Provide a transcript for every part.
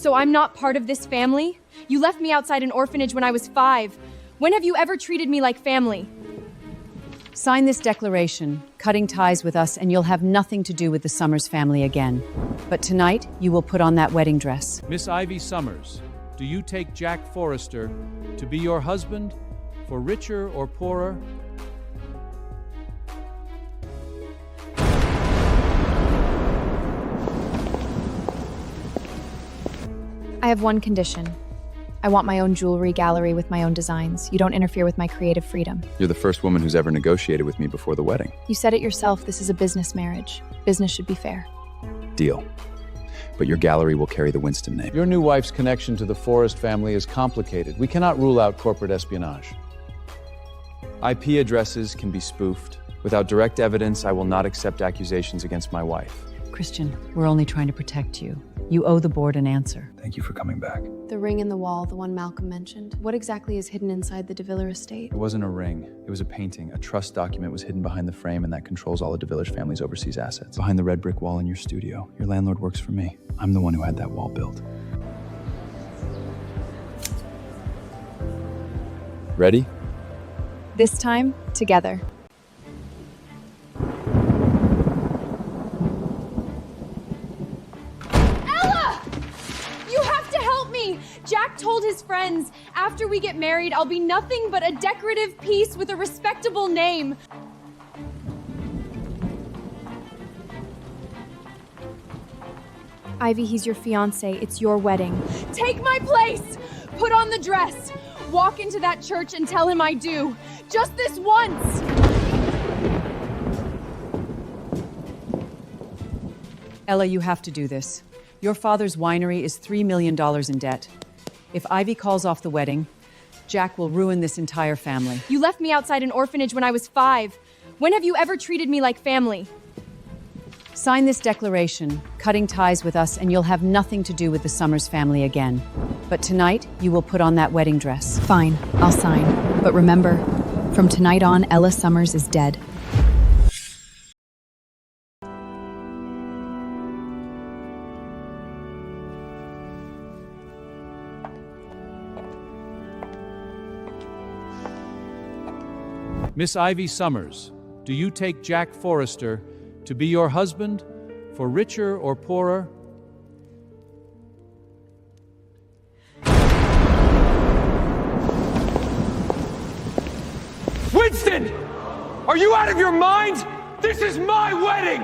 So I'm not part of this family? You left me outside an orphanage when I was 5. When have you ever treated me like family? Sign this declaration, cutting ties with us, and you'll have nothing to do with the Summers family again. But tonight, you will put on that wedding dress. Miss Ivy Summers, do you take Jack Forrester to be your husband, for richer or poorer? I have one condition. I want my own jewelry gallery with my own designs. You don't interfere with my creative freedom. You're the first woman who's ever negotiated with me before the wedding. You said it yourself, this is a business marriage. Business should be fair. Deal. But your gallery will carry the Winston name. Your new wife's connection to the Forrest family is complicated. We cannot rule out corporate espionage. IP addresses can be spoofed. Without direct evidence, I will not accept accusations against my wife. Christian, we're only trying to protect you. You owe the board an answer. Thank you for coming back. The ring in the wall, the one Malcolm mentioned. What exactly is hidden inside the DeVillers estate? It wasn't a ring. It was a painting. A trust document was hidden behind the frame, and that controls all of DeVillers family's overseas assets. Behind the red brick wall in your studio. Your landlord works for me. I'm the one who had that wall built. Ready? This time, together. Jack told his friends, after we get married, I'll be nothing but a decorative piece with a respectable name. Ivy, he's your fiance. It's your wedding. Take my place! Put on the dress! Walk into that church and tell him I do. Just this once! Ella, you have to do this. Your father's winery is $3 million in debt. If Ivy calls off the wedding, Jack will ruin this entire family. You left me outside an orphanage when I was 5. When have you ever treated me like family? Sign this declaration, cutting ties with us, and you'll have nothing to do with the Summers family again. But tonight, you will put on that wedding dress. Fine, I'll sign. But remember, from tonight on, Ella Summers is dead. Miss Ivy Summers, do you take Jack Forrester to be your husband, for richer or poorer? Winston! Are you out of your mind? This is my wedding!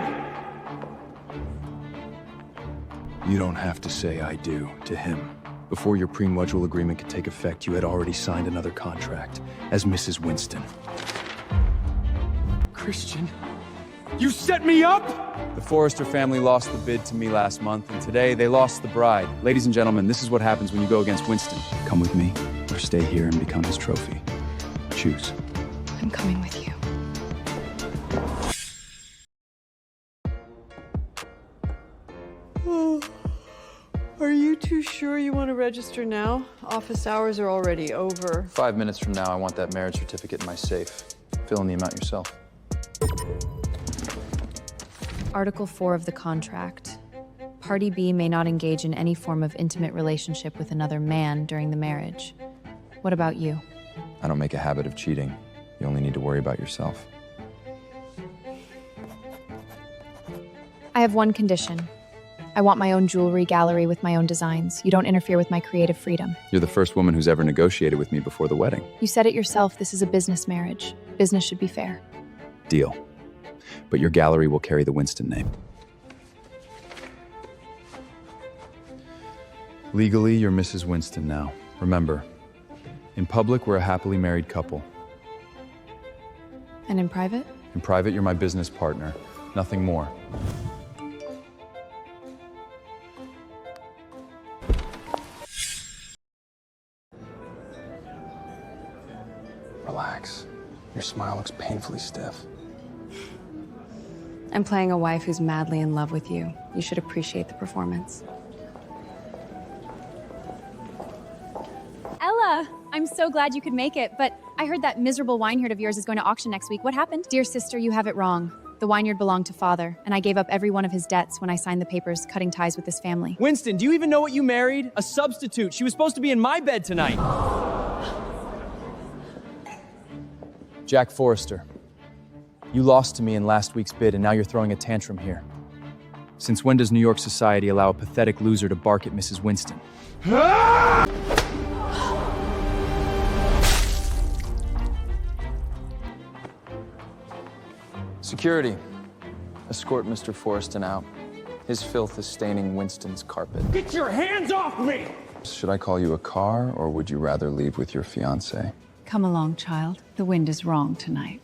You don't have to say I do to him. Before your prenuptial agreement could take effect, you had already signed another contract as Mrs. Winston. Christian, you set me up? The Forrester family lost the bid to me last month, and today they lost the bride. Ladies and gentlemen, this is what happens when you go against Winston. Come with me, or stay here and become his trophy. Choose. I'm coming with you. Are you too sure you want to register now? Office hours are already over. 5 minutes from now, I want that marriage certificate in my safe. Fill in the amount yourself. Article 4 of the contract. Party B may not engage in any form of intimate relationship with another man during the marriage. What about you? I don't make a habit of cheating. You only need to worry about yourself. I have one condition. I want my own jewelry gallery with my own designs. You don't interfere with my creative freedom. You're the first woman who's ever negotiated with me before the wedding. You said it yourself, this is a business marriage. Business should be fair. Deal. But your gallery will carry the Winston name. Legally, you're Mrs. Winston now. Remember, in public, we're a happily married couple. And in private? In private, you're my business partner. Nothing more. Relax. Your smile looks painfully stiff. I'm playing a wife who's madly in love with you. You should appreciate the performance. Ella, I'm so glad you could make it, but I heard that miserable wine herd of yours is going to auction next week. What happened? Dear sister, you have it wrong. The vineyard belonged to father, and I gave up every one of his debts when I signed the papers cutting ties with his family. Winston, do you even know what you married? A substitute. She was supposed to be in my bed tonight. Jack Forrester, you lost to me in last week's bid, and now you're throwing a tantrum here. Since when does New York society allow a pathetic loser to bark at Mrs. Winston? Security, escort Mr. Forreston out. His filth is staining Winston's carpet. Get your hands off me! Should I call you a car, or would you rather leave with your fiancé? Come along, child. The wind is wrong tonight.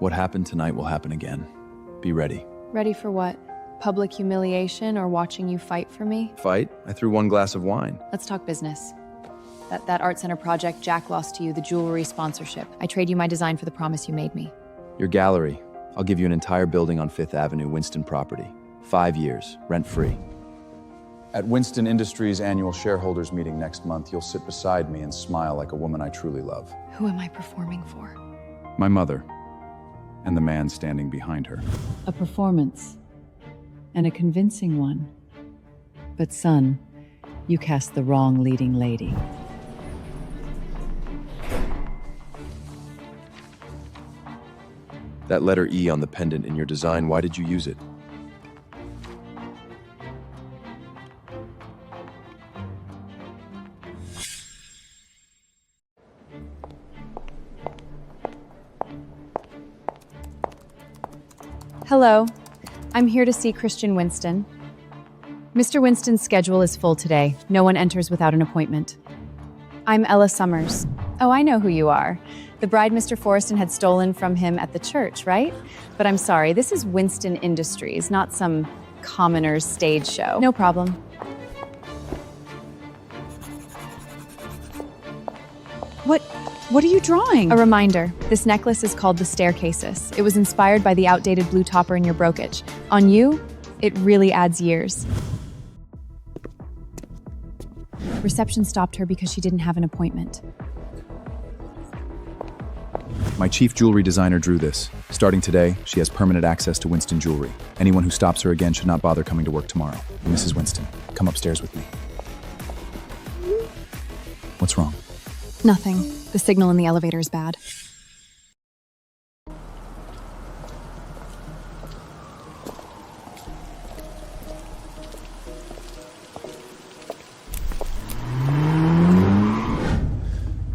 What happened tonight will happen again. Be ready. Ready for what? Public humiliation or watching you fight for me? Fight? I threw one glass of wine. Let's talk business. That art center project Jack lost to you, the jewelry sponsorship. I trade you my design for the promise you made me. Your gallery. I'll give you an entire building on 5th Avenue, Winston property. 5 years, rent-free. At Winston Industries' annual shareholders meeting next month, you'll sit beside me and smile like a woman I truly love. Who am I performing for? My mother, and the man standing behind her. A performance, and a convincing one. But son, you cast the wrong leading lady. That letter E on the pendant in your design, why did you use it? Hello. I'm here to see Christian Winston. Mr. Winston's schedule is full today. No one enters without an appointment. I'm Ella Summers. Oh, I know who you are. The bride Mr. Forreston had stolen from him at the church, right? But I'm sorry, this is Winston Industries, not some commoner's stage show. No problem. What are you drawing? A reminder, this necklace is called the Staircases. It was inspired by the outdated blue topper in your brooch. On you, it really adds years. Reception stopped her because she didn't have an appointment. My chief jewelry designer drew this. Starting today, she has permanent access to Winston Jewelry. Anyone who stops her again should not bother coming to work tomorrow. Mrs. Winston, come upstairs with me. What's wrong? Nothing. The signal in the elevator is bad.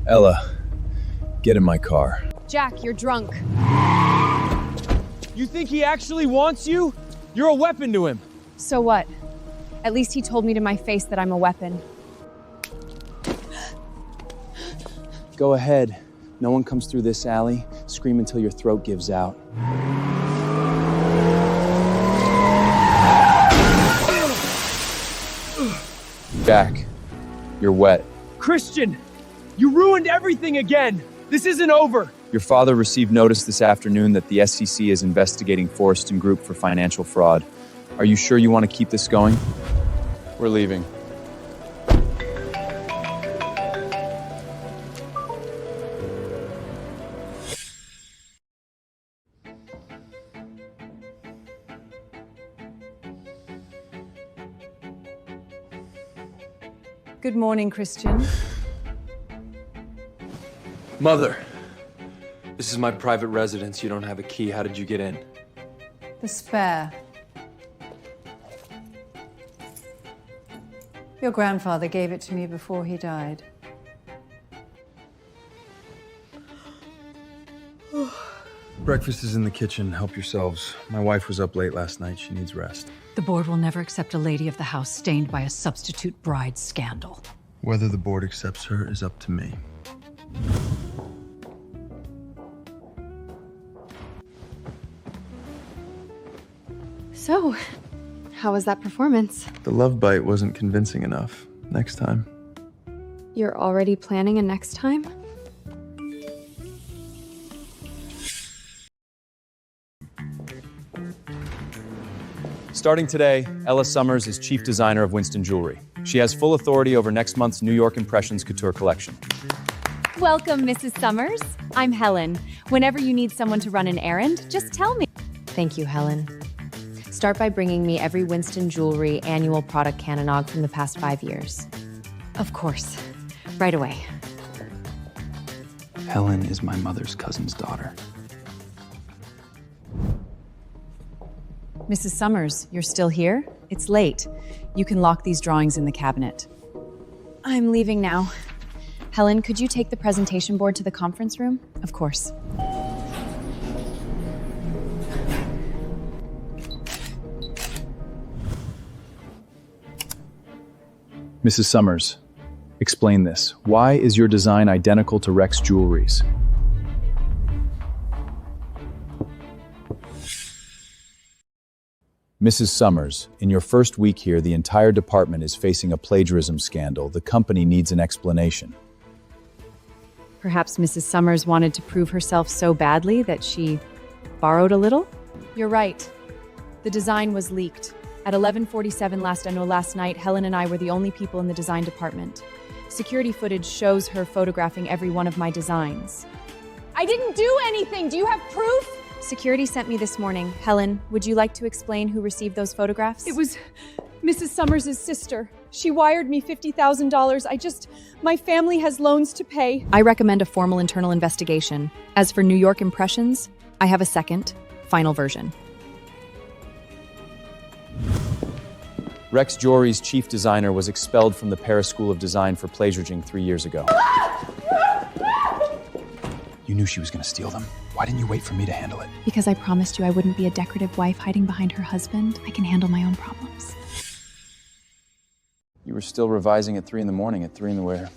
Ella, get in my car. Jack, you're drunk. You think he actually wants you? You're a weapon to him. So what? At least he told me to my face that I'm a weapon. Go ahead. No one comes through this alley. Scream until your throat gives out. Jack, you're wet. Christian, you ruined everything again. This isn't over. Your father received notice this afternoon that the SEC is investigating Forreston Group for financial fraud. Are you sure you want to keep this going? We're leaving. Good morning, Christian. Mother, this is my private residence. You don't have a key. How did you get in? The spare. Your grandfather gave it to me before he died. Breakfast is in the kitchen. Help yourselves. My wife was up late last night. She needs rest. The board will never accept a lady of the house stained by a substitute bride scandal. Whether the board accepts her is up to me. So, how was that performance? The love bite wasn't convincing enough. Next time. You're already planning a next time? Starting today, Ella Summers is chief designer of Winston Jewellery. She has full authority over next month's New York Impressions Couture collection. Welcome, Mrs. Summers. I'm Helen. Whenever you need someone to run an errand, just tell me. Thank you, Helen. Start by bringing me every Winston Jewellery annual product catalog from the past 5 years. Of course. Right away. Helen is my mother's cousin's daughter. Mrs. Summers, you're still here? It's late. You can lock these drawings in the cabinet. I'm leaving now. Helen, could you take the presentation board to the conference room? Of course. Mrs. Summers, explain this. Why is your design identical to Rex Jewelry's? Mrs. Summers, in your first week here, the entire department is facing a plagiarism scandal. The company needs an explanation. Perhaps Mrs. Summers wanted to prove herself so badly that she borrowed a little? You're right. The design was leaked. At 11:47 last night, Helen and I were the only people in the design department. Security footage shows her photographing every one of my designs. I didn't do anything! Do you have proof? Security sent me this morning. Helen, would you like to explain who received those photographs? It was Mrs. Summers' sister. She wired me $50,000. My family has loans to pay. I recommend a formal internal investigation. As for New York Impressions, I have a second, final version. Rex Jewelry's chief designer was expelled from the Paris School of Design for plagiarizing 3 years ago. You knew she was going to steal them. Why didn't you wait for me to handle it? Because I promised you I wouldn't be a decorative wife hiding behind her husband. I can handle my own problems. You were still revising at 3 in the morning at 3 in the where?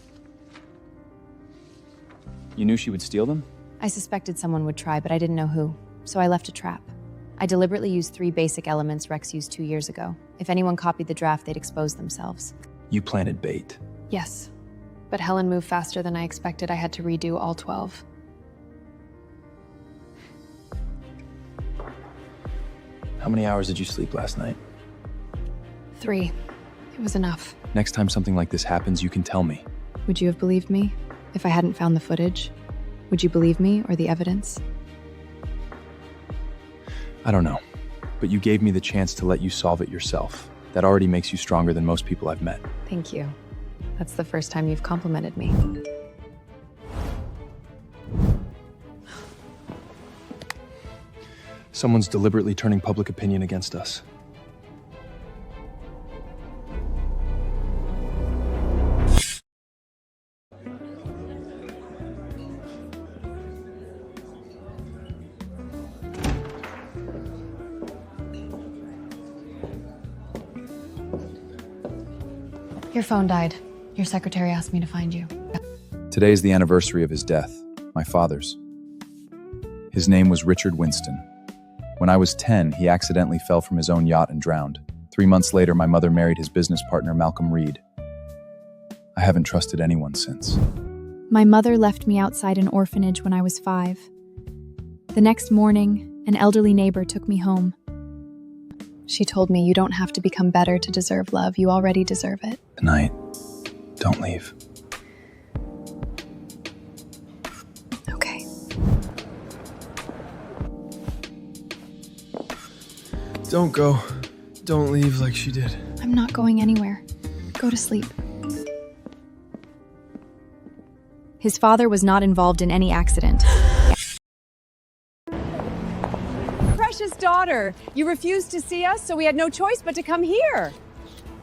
You knew she would steal them? I suspected someone would try, but I didn't know who. So I left a trap. I deliberately used 3 basic elements Rex used 2 years ago. If anyone copied the draft, they'd expose themselves. You planted bait. Yes, but Helen moved faster than I expected. I had to redo all 12. How many hours did you sleep last night? 3. It was enough. Next time something like this happens, you can tell me. Would you have believed me if I hadn't found the footage? Would you believe me or the evidence? I don't know, but you gave me the chance to let you solve it yourself. That already makes you stronger than most people I've met. Thank you. That's the first time you've complimented me. Someone's deliberately turning public opinion against us. Your phone died. Your secretary asked me to find you. Today is the anniversary of his death, my father's. His name was Richard Winston. When I was 10, he accidentally fell from his own yacht and drowned. 3 months later, my mother married his business partner, Malcolm Reed. I haven't trusted anyone since. My mother left me outside an orphanage when I was 5. The next morning, an elderly neighbor took me home. She told me, "You don't have to become better to deserve love. You already deserve it." Tonight, don't leave. Okay. Don't go. Don't leave like she did. I'm not going anywhere. Go to sleep. His father was not involved in any accident. Precious daughter, you refused to see us, so we had no choice but to come here.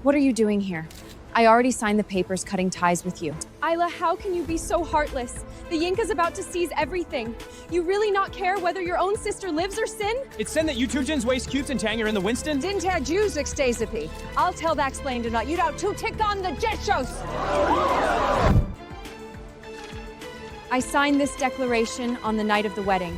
What are you doing here? I already signed the papers cutting ties with you. Isla, how can you be so heartless? The Yinka's about to seize everything. You really not care whether your own sister lives or sin? It's sin that you two jins waste cubes and tang her in the Winston? Didn't have Jews extasapi. I'll tell that explain to not. You don't two tick on the jeshos. I signed this declaration on the night of the wedding.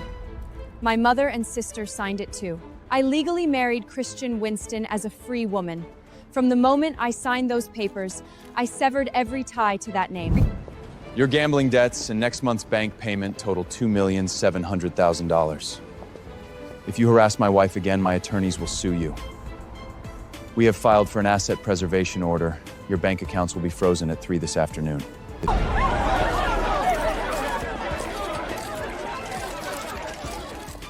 My mother and sister signed it too. I legally married Christian Winston as a free woman. From the moment I signed those papers, I severed every tie to that name. Your gambling debts and next month's bank payment total $2,700,000. If you harass my wife again, my attorneys will sue you. We have filed for an asset preservation order. Your bank accounts will be frozen at 3 this afternoon.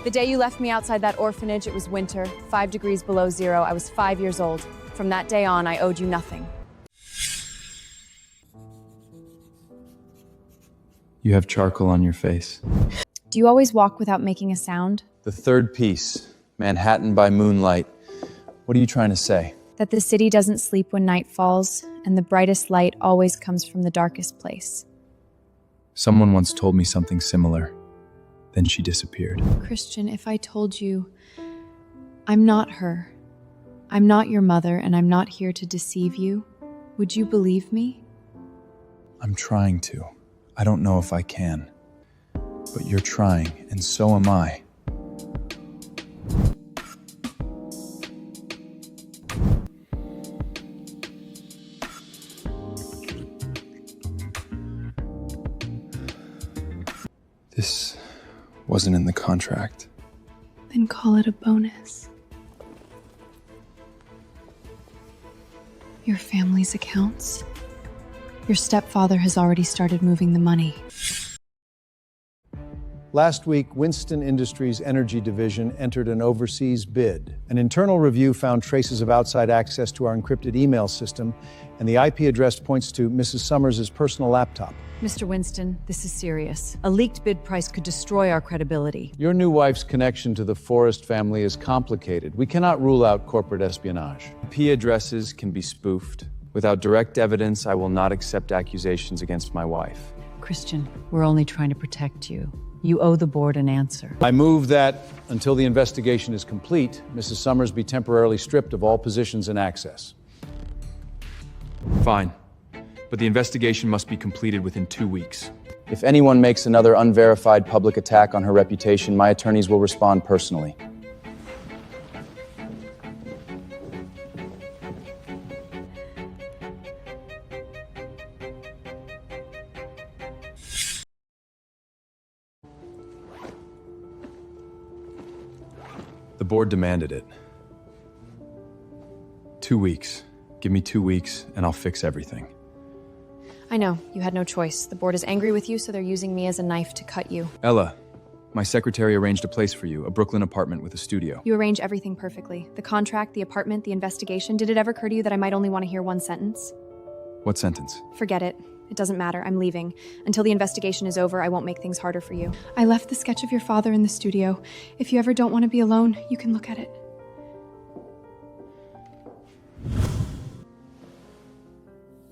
The day you left me outside that orphanage, it was winter, 5 degrees below zero. I was 5 years old. From that day on, I owed you nothing. You have charcoal on your face. Do you always walk without making a sound? The third piece, Manhattan by moonlight. What are you trying to say? That the city doesn't sleep when night falls, and the brightest light always comes from the darkest place. Someone once told me something similar. Then she disappeared. Christian, if I told you, I'm not her. I'm not your mother, and I'm not here to deceive you, would you believe me? I'm trying to. I don't know if I can. But you're trying, and so am I. This wasn't in the contract. Then call it a bonus. Your family's accounts. Your stepfather has already started moving the money. Last week, Winston Industries' energy division entered an overseas bid. An internal review found traces of outside access to our encrypted email system, and the IP address points to Mrs. Summers' personal laptop. Mr. Winston, this is serious. A leaked bid price could destroy our credibility. Your new wife's connection to the Forrest family is complicated. We cannot rule out corporate espionage. IP addresses can be spoofed. Without direct evidence, I will not accept accusations against my wife. Christian, we're only trying to protect you. You owe the board an answer. I move that, until the investigation is complete, Mrs. Summers be temporarily stripped of all positions and access. Fine. But the investigation must be completed within 2 weeks. If anyone makes another unverified public attack on her reputation, my attorneys will respond personally. The board demanded it. 2 weeks. Give me 2 weeks, and I'll fix everything. I know, you had no choice. The board is angry with you, so they're using me as a knife to cut you. Ella, my secretary arranged a place for you, a Brooklyn apartment with a studio. You arrange everything perfectly. The contract, the apartment, the investigation. Did it ever occur to you that I might only want to hear one sentence? What sentence? Forget it. It doesn't matter. I'm leaving. Until the investigation is over, I won't make things harder for you. I left the sketch of your father in the studio. If you ever don't want to be alone, you can look at it.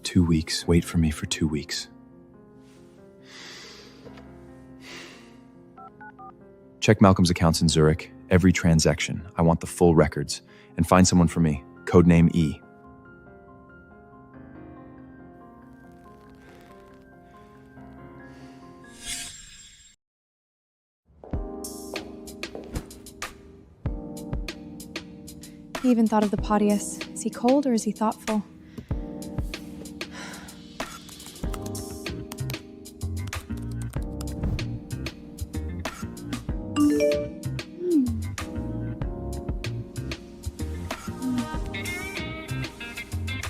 Two weeks. Wait for me for 2 weeks. Check Malcolm's accounts in Zurich. Every transaction. I want the full records. And find someone for me. Codename E. He even thought of the Podius. Is he cold or is he thoughtful?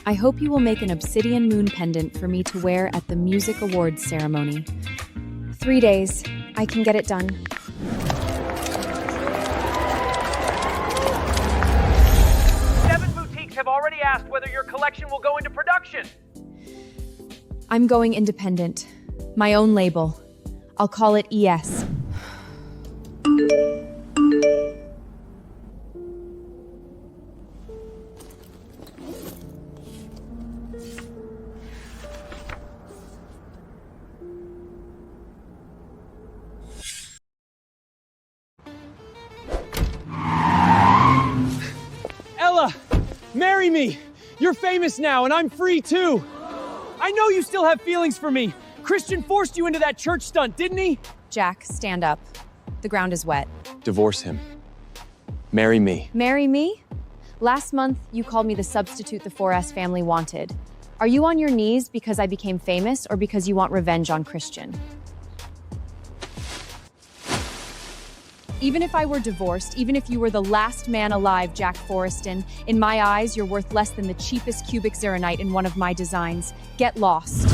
I hope you will make an obsidian moon pendant for me to wear at the music awards ceremony. 3 days. I can get it done. Have already asked whether your collection will go into production. I'm going independent. My own label. I'll call it ES. Ella, marry me. You're famous now, and I'm free too. I know you still have feelings for me. Christian forced you into that church stunt, didn't he? Jack, stand up. The ground is wet. Divorce him. Marry me. Marry me? Last month, you called me the substitute the 4S family wanted. Are you on your knees because I became famous or because you want revenge on Christian? Even if I were divorced, even if you were the last man alive, Jack Forreston, in my eyes, you're worth less than the cheapest cubic zirconite in one of my designs. Get lost.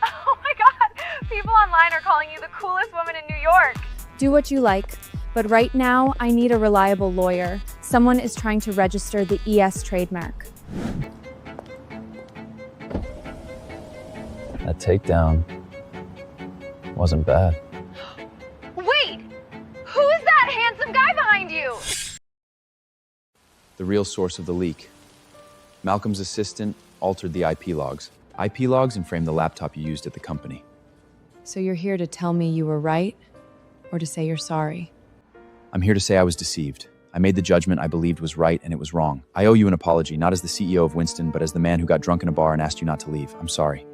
Oh my God! People online are calling you the coolest woman in New York. Do what you like, but right now, I need a reliable lawyer. Someone is trying to register the ES trademark. That takedown wasn't bad. Wait! Who is that handsome guy behind you? The real source of the leak. Malcolm's assistant altered the IP logs. IP logs and framed the laptop you used at the company. So you're here to tell me you were right, or to say you're sorry? I'm here to say I was deceived. I made the judgment I believed was right, and it was wrong. I owe you an apology, not as the CEO of Winston, but as the man who got drunk in a bar and asked you not to leave. I'm sorry.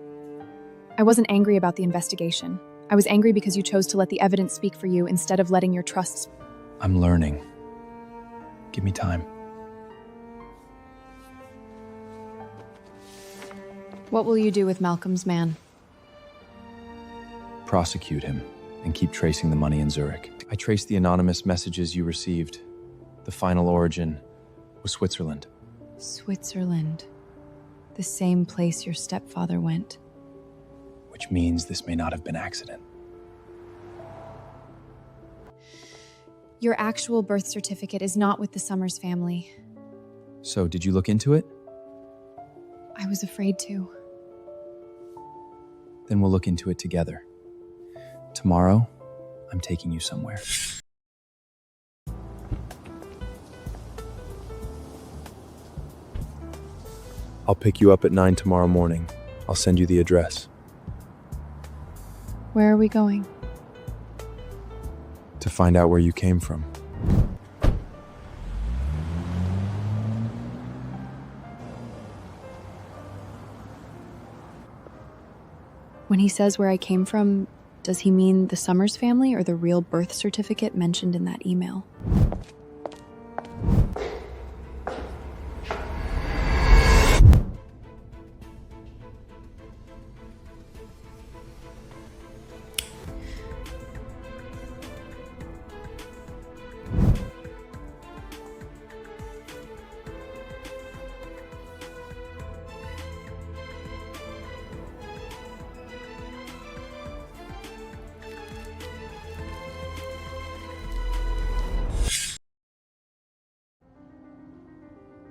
I wasn't angry about the investigation. I was angry because you chose to let the evidence speak for you instead of letting your trusts. I'm learning. Give me time. What will you do with Malcolm's man? Prosecute him and keep tracing the money in Zurich. I traced the anonymous messages you received. The final origin was Switzerland. Switzerland. The same place your stepfather went. Which means this may not have been accident. Your actual birth certificate is not with the Summers family. So, did you look into it? I was afraid to. Then we'll look into it together. Tomorrow, I'm taking you somewhere. I'll pick you up at 9 tomorrow morning. I'll send you the address. Where are we going? To find out where you came from. When he says where I came from, does he mean the Summers family or the real birth certificate mentioned in that email?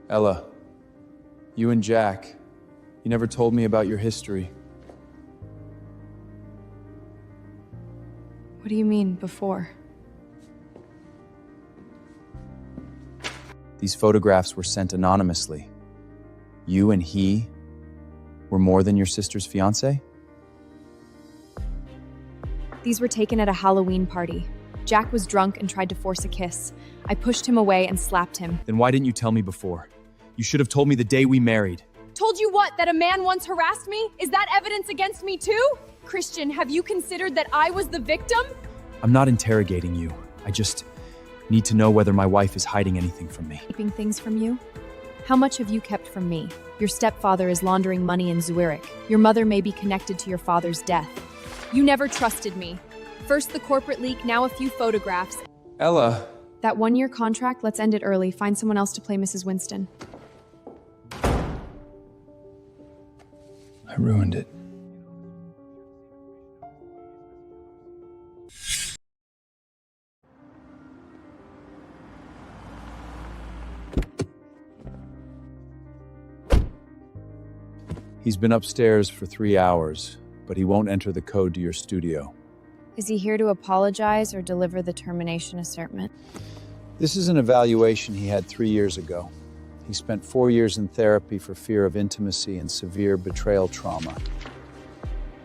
Ella, you and Jack, you never told me about your history. What do you mean, before? These photographs were sent anonymously. You and he were more than your sister's fiancé? These were taken at a Halloween party. Jack was drunk and tried to force a kiss. I pushed him away and slapped him. Then why didn't you tell me before? You should have told me the day we married. Told you what, that a man once harassed me? Is that evidence against me too? Christian, have you considered that I was the victim? I'm not interrogating you. I just need to know whether my wife is hiding anything from me. Keeping things from you? How much have you kept from me? Your stepfather is laundering money in Zurich. Your mother may be connected to your father's death. You never trusted me. First the corporate leak, now a few photographs. Ella. That 1-year contract, let's end it early. Find someone else to play Mrs. Winston. I ruined it. He's been upstairs for 3 hours, but he won't enter the code to your studio. Is he here to apologize or deliver the termination assertment? This is an evaluation he had 3 years ago. He spent 4 years in therapy for fear of intimacy and severe betrayal trauma.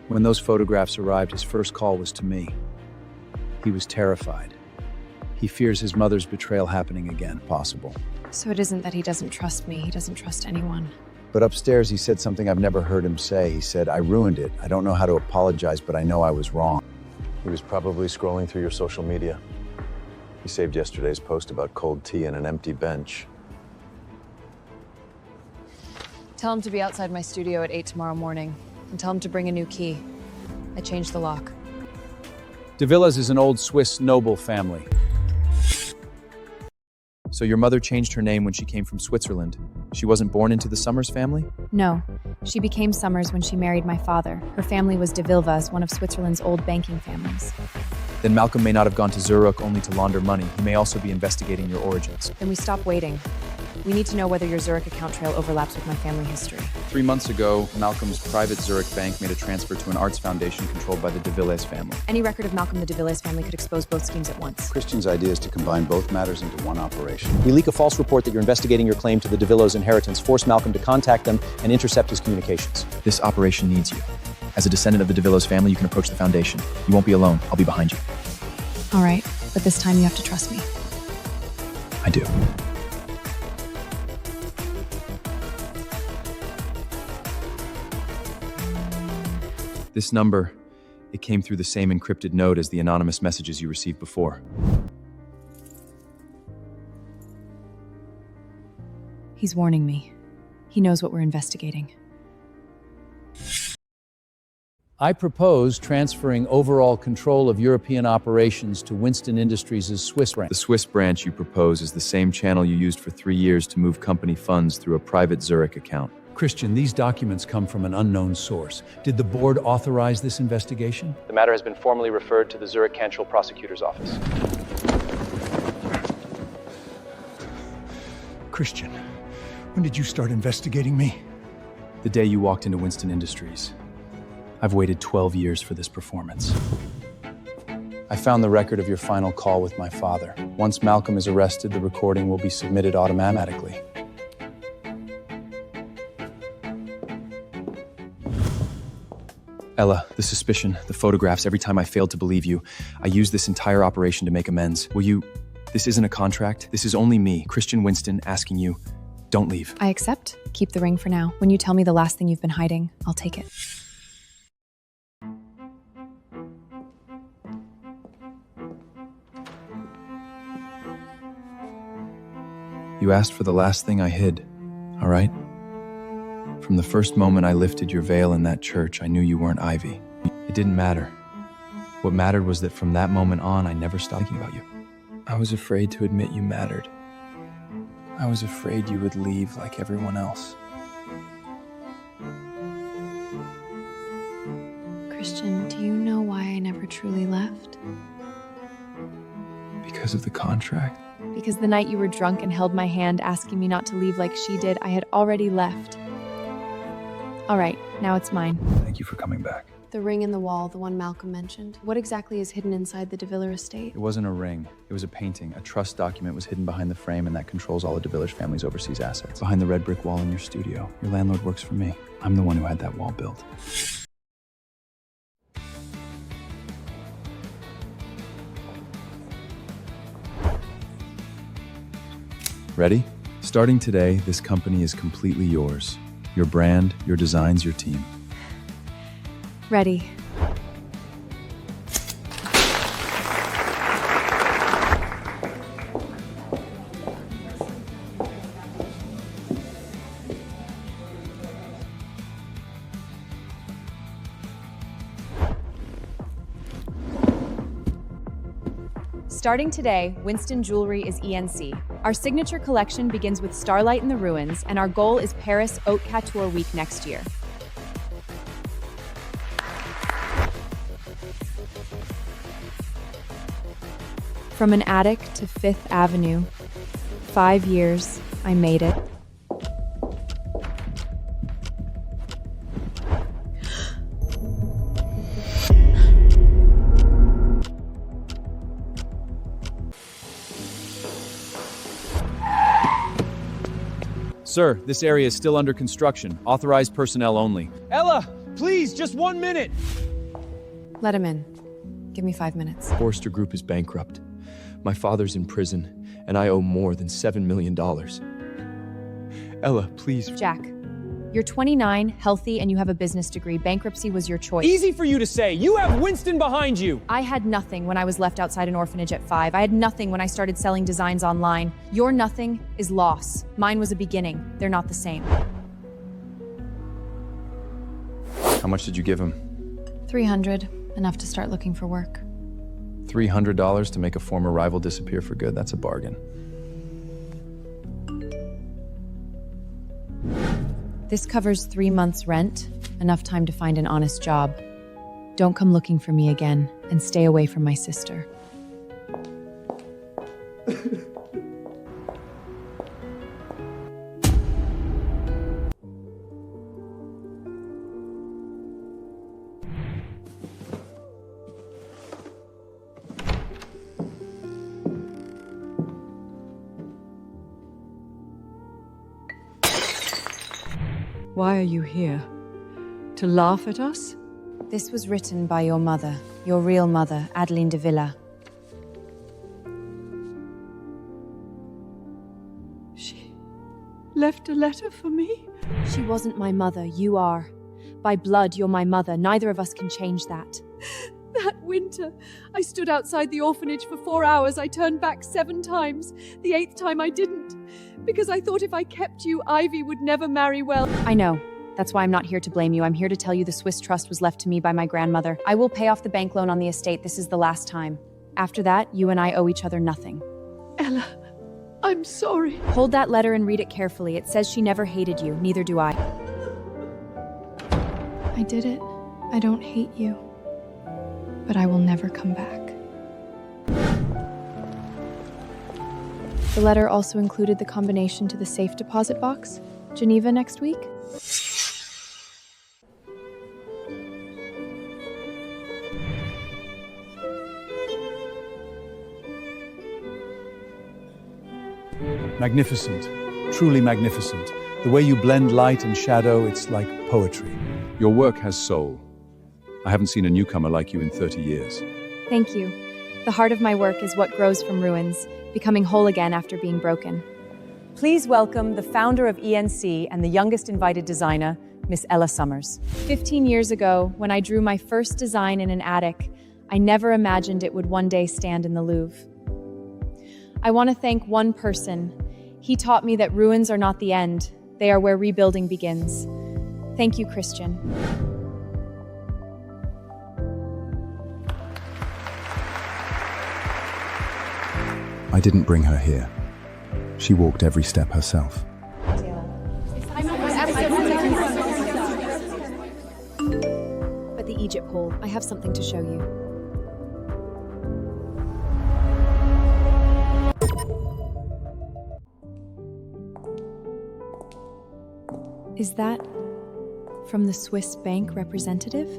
When those photographs arrived, his first call was to me. He was terrified. He fears his mother's betrayal happening again, possible. So it isn't that he doesn't trust me, he doesn't trust anyone. But upstairs, he said something I've never heard him say. He said, "I ruined it. I don't know how to apologize, but I know I was wrong." He was probably scrolling through your social media. He saved yesterday's post about cold tea and an empty bench. Tell him to be outside my studio at 8 tomorrow morning. And tell him to bring a new key. I changed the lock. De Villas is an old Swiss noble family. So your mother changed her name when she came from Switzerland. She wasn't born into the Summers family? No, she became Summers when she married my father. Her family was de Vilvas, one of Switzerland's old banking families. Then Malcolm may not have gone to Zurich only to launder money. He may also be investigating your origins. Then we stop waiting. We need to know whether your Zurich account trail overlaps with my family history. 3 months ago, Malcolm's private Zurich bank made a transfer to an arts foundation controlled by the de Villiers family. Any record of Malcolm the de Villiers family could expose both schemes at once. Christian's idea is to combine both matters into one operation. We leak a false report that you're investigating your claim to the de Villiers inheritance, force Malcolm to contact them, and intercept his communications. This operation needs you. As a descendant of the de Villiers family, you can approach the foundation. You won't be alone. I'll be behind you. All right, but this time you have to trust me. I do. This number, it came through the same encrypted node as the anonymous messages you received before. He's warning me. He knows what we're investigating. I propose transferring overall control of European operations to Winston Industries' Swiss branch. The Swiss branch you propose is the same channel you used for 3 years to move company funds through a private Zurich account. Christian, these documents come from an unknown source. Did the board authorize this investigation? The matter has been formally referred to the Zurich Cantrell Prosecutor's Office. Christian, when did you start investigating me? The day you walked into Winston Industries. I've waited 12 years for this performance. I found the record of your final call with my father. Once Malcolm is arrested, the recording will be submitted automatically. Ella, the suspicion, the photographs, every time I failed to believe you, I used this entire operation to make amends. Will you... This isn't a contract. This is only me, Christian Winston, asking you, don't leave. I accept. Keep the ring for now. When you tell me the last thing you've been hiding, I'll take it. You asked for the last thing I hid, all right? From the first moment I lifted your veil in that church, I knew you weren't Ivy. It didn't matter. What mattered was that from that moment on, I never stopped thinking about you. I was afraid to admit you mattered. I was afraid you would leave like everyone else. Christian, do you know why I never truly left? Because of the contract? Because the night you were drunk and held my hand asking me not to leave like she did, I had already left. All right, now it's mine. Thank you for coming back. The ring in the wall, the one Malcolm mentioned. What exactly is hidden inside the de Villiers estate? It wasn't a ring. It was a painting. A trust document was hidden behind the frame, and that controls all of de Villiers family's overseas assets. Behind the red brick wall in your studio. Your landlord works for me. I'm the one who had that wall built. Ready? Starting today, this company is completely yours. Your brand, your designs, your team. Ready. Starting today, Winston Jewellery is ENC. Our signature collection begins with Starlight in the Ruins, and our goal is Paris Haute Couture Week next year. From an attic to Fifth Avenue, 5 years, I made it. Sir, this area is still under construction. Authorized personnel only. Ella, please, just 1 minute. Let him in. Give me 5 minutes. Forrester Group is bankrupt. My father's in prison, and I owe more than $7 million. Ella, please. Jack, you're 29, healthy, and you have a business degree. Bankruptcy was your choice. Easy for you to say. You have Winston behind you. I had nothing when I was left outside an orphanage at 5. I had nothing when I started selling designs online. Your nothing is loss. Mine was a beginning. They're not the same. How much did you give him? 300, enough to start looking for work. $300 to make a former rival disappear for good. That's a bargain. This covers 3 months' rent, enough time to find an honest job. Don't come looking for me again, and stay away from my sister. Why are you here? To laugh at us? This was written by your mother, your real mother, Adeline de Villa. She left a letter for me? She wasn't my mother, you are. By blood, you're my mother. Neither of us can change that. That winter, I stood outside the orphanage for 4 hours. I turned back 7 times. The 8th time I didn't. Because I thought if I kept you, Ivy would never marry well. I know. That's why I'm not here to blame you. I'm here to tell you the Swiss trust was left to me by my grandmother. I will pay off the bank loan on the estate. This is the last time. After that, you and I owe each other nothing. Ella, I'm sorry. Hold that letter and read it carefully. It says she never hated you. Neither do I. I did it. I don't hate you. But I will never come back. The letter also included the combination to the safe deposit box. Geneva next week? Magnificent. Truly magnificent. The way you blend light and shadow, it's like poetry. Your work has soul. I haven't seen a newcomer like you in 30 years. Thank you. The heart of my work is what grows from ruins, becoming whole again after being broken. Please welcome the founder of ENC and the youngest invited designer, Miss Ella Summers. 15 years ago, when I drew my first design in an attic, I never imagined it would one day stand in the Louvre. I want to thank one person. He taught me that ruins are not the end. They are where rebuilding begins. Thank you, Christian. I didn't bring her here. She walked every step herself. But the Egypt hole, I have something to show you. Is that from the Swiss bank representative?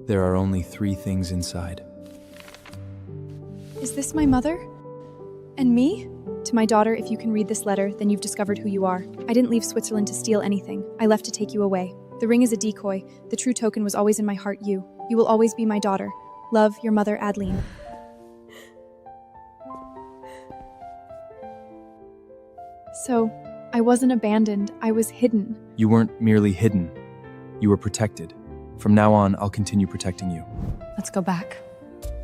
There are only 3 things inside. Is this my mother? And me? To my daughter, if you can read this letter, then you've discovered who you are. I didn't leave Switzerland to steal anything. I left to take you away. The ring is a decoy. The true token was always in my heart, you. You will always be my daughter. Love, your mother, Adeline. So, I wasn't abandoned. I was hidden. You weren't merely hidden. You were protected. From now on, I'll continue protecting you. Let's go back.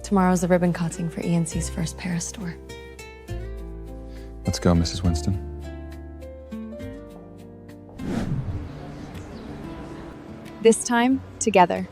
Tomorrow's the ribbon cutting for ENC's first Paris store. Let's go, Mrs. Winston. This time, together.